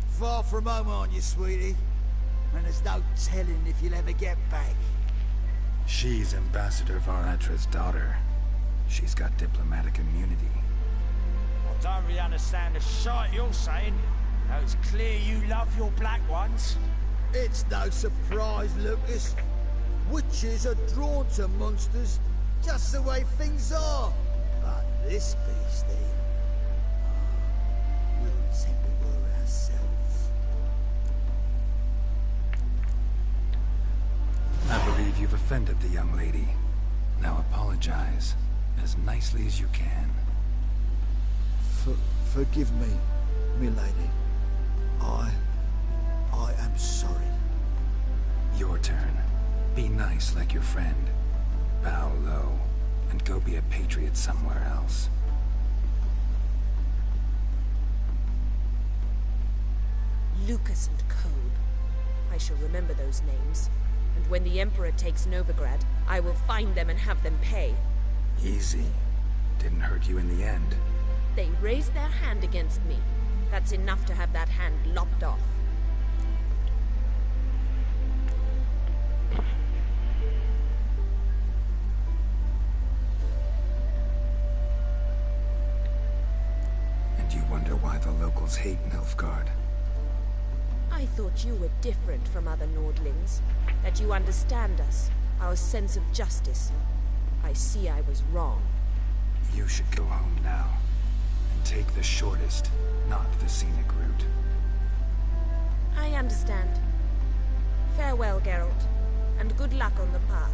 Far from home, aren't you, sweetie? And there's no telling if you'll ever get back. She's Ambassador Varatra's daughter. She's got diplomatic immunity. I don't really understand the shite you're saying. Now it's clear you love your black ones. It's no surprise, Lucas. Witches are drawn to monsters, just the way things are. But this beastie... we'll take the world ourselves. I believe you've offended the young lady. Now apologize, as nicely as you can. Forgive me, milady. I am sorry. Your turn. Be nice like your friend. Bow low, and go be a patriot somewhere else. Lucas and Code. I shall remember those names. And when the Emperor takes Novigrad, I will find them and have them pay. Easy. Didn't hurt you in the end. They raised their hand against me. That's enough to have that hand lopped off. people's hate Nilfgaard. I thought you were different from other Nordlings. That you understand us, our sense of justice. I see I was wrong. You should go home now. And take the shortest, not the scenic route. I understand. Farewell, Geralt, and good luck on the path.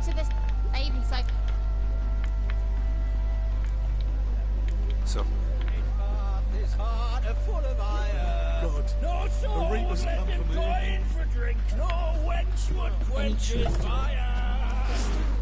To this even so God, no soul would let him go in for drink, no wench would quench his fire.